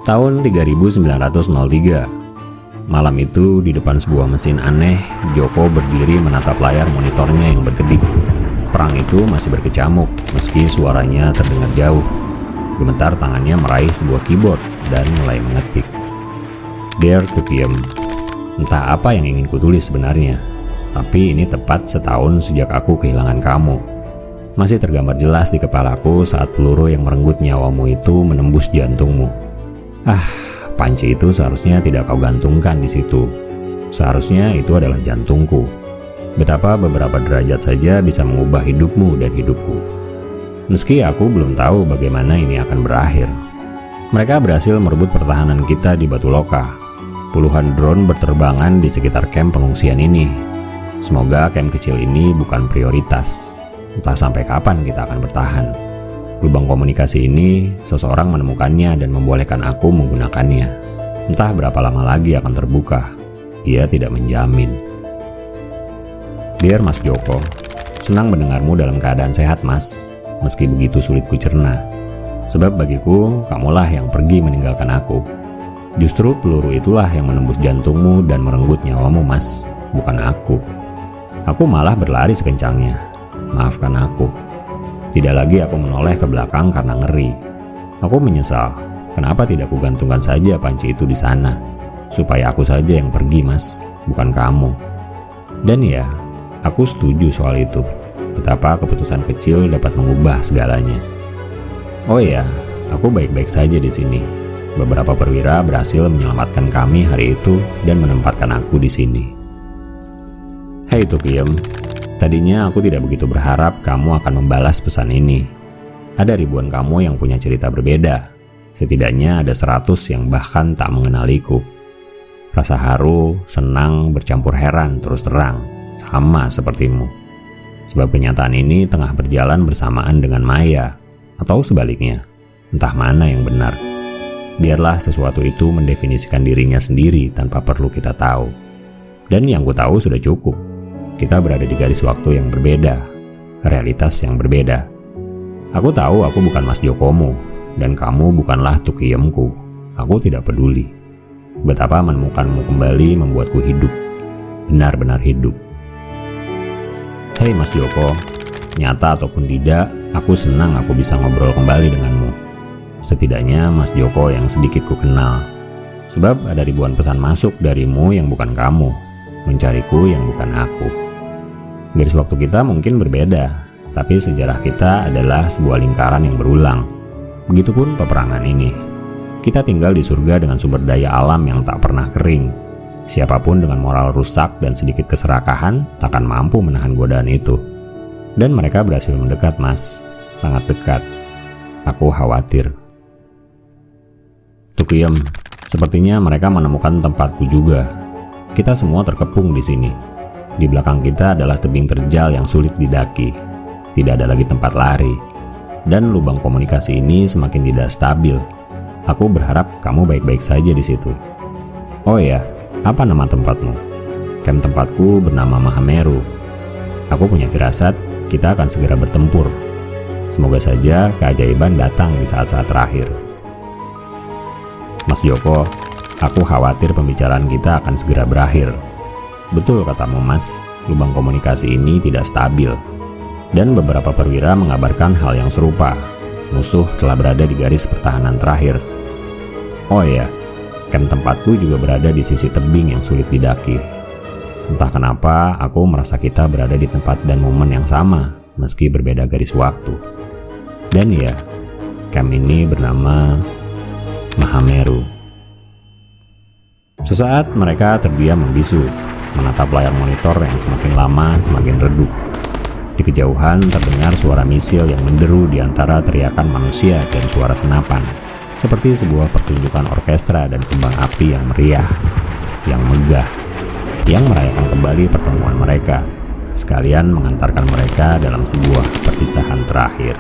Tahun 3903. Malam itu di depan sebuah mesin aneh, Joko berdiri menatap layar monitornya yang berkedip. Perang itu masih berkecamuk meski suaranya terdengar jauh. Gemetar tangannya meraih sebuah keyboard dan mulai mengetik. Dear Tukiem, entah apa yang ingin kutulis sebenarnya, tapi ini tepat setahun sejak aku kehilangan kamu. Masih tergambar jelas di kepalaku saat peluru yang merenggut nyawamu itu menembus jantungmu. Panci itu seharusnya tidak kau gantungkan di situ. Seharusnya itu adalah jantungku. Betapa beberapa derajat saja bisa mengubah hidupmu dan hidupku. Meski aku belum tahu bagaimana ini akan berakhir. Mereka berhasil merebut pertahanan kita di Batu Loka. Puluhan drone berterbangan di sekitar kamp pengungsian ini. Semoga kamp kecil ini bukan prioritas. Entah sampai kapan kita akan bertahan. Lubang komunikasi ini, seseorang menemukannya dan membolehkan aku menggunakannya. Entah berapa lama lagi akan terbuka. Ia tidak menjamin. Dear Mas Joko, senang mendengarmu dalam keadaan sehat, Mas. Meski begitu sulit kucerna. Sebab bagiku, kamulah yang pergi meninggalkan aku. Justru peluru itulah yang menembus jantungmu dan merenggut nyawamu, Mas. Bukan aku. Aku malah berlari sekencangnya. Maafkan aku. Tidak lagi aku menoleh ke belakang karena ngeri. Aku menyesal. Kenapa tidak kugantungkan saja panci itu di sana? Supaya aku saja yang pergi, Mas, bukan kamu. Dan ya, aku setuju soal itu. Betapa keputusan kecil dapat mengubah segalanya. Oh ya, aku baik-baik saja di sini. Beberapa perwira berhasil menyelamatkan kami hari itu dan menempatkan aku di sini. Hei Tukiem. Tadinya aku tidak begitu berharap kamu akan membalas pesan ini. Ada ribuan kamu yang punya cerita berbeda. Setidaknya ada 100 yang bahkan tak mengenaliku. Rasa haru, senang, bercampur heran terus terang, sama sepertimu. Sebab kenyataan ini tengah berjalan bersamaan dengan maya, atau sebaliknya, entah mana yang benar. Biarlah sesuatu itu mendefinisikan dirinya sendiri tanpa perlu kita tahu. Dan yang ku tahu sudah cukup. Kita berada di garis waktu yang berbeda, realitas yang berbeda. Aku tahu aku bukan Mas Jokomu, dan kamu bukanlah Tukiemku. Aku tidak peduli. Betapa menemukanmu kembali membuatku hidup, benar-benar hidup. Hei Mas Joko, nyata ataupun tidak, aku senang aku bisa ngobrol kembali denganmu. Setidaknya Mas Joko yang sedikit ku kenal. Sebab ada ribuan pesan masuk darimu yang bukan kamu, mencariku yang bukan aku. Garis waktu kita mungkin berbeda, tapi sejarah kita adalah sebuah lingkaran yang berulang. Begitupun peperangan ini. Kita tinggal di surga dengan sumber daya alam yang tak pernah kering. Siapapun dengan moral rusak dan sedikit keserakahan takkan mampu menahan godaan itu. Dan mereka berhasil mendekat, Mas. Sangat dekat. Aku khawatir. Tukiem, sepertinya mereka menemukan tempatku juga. Kita semua terkepung di sini. Di belakang kita adalah tebing terjal yang sulit didaki. Tidak ada lagi tempat lari. Dan lubang komunikasi ini semakin tidak stabil. Aku berharap kamu baik-baik saja di situ. Oh ya, apa nama tempatmu? Camp tempatku bernama Mahameru. Aku punya firasat kita akan segera bertempur. Semoga saja keajaiban datang di saat-saat terakhir. Mas Joko, aku khawatir pembicaraan kita akan segera berakhir. Betul katamu, Mas, lubang komunikasi ini tidak stabil. Dan beberapa perwira mengabarkan hal yang serupa. Musuh telah berada di garis pertahanan terakhir. Oh ya, camp tempatku juga berada di sisi tebing yang sulit didaki. Entah kenapa aku merasa kita berada di tempat dan momen yang sama, meski berbeda garis waktu. Dan ya, camp ini bernama Mahameru. Sesaat mereka terdiam membisu, menatap layar monitor yang semakin lama semakin redup. Di kejauhan terdengar suara misil yang menderu di antara teriakan manusia dan suara senapan, seperti sebuah pertunjukan orkestra dan kembang api yang meriah, yang megah, yang merayakan kembali pertemuan mereka, sekalian mengantarkan mereka dalam sebuah perpisahan terakhir.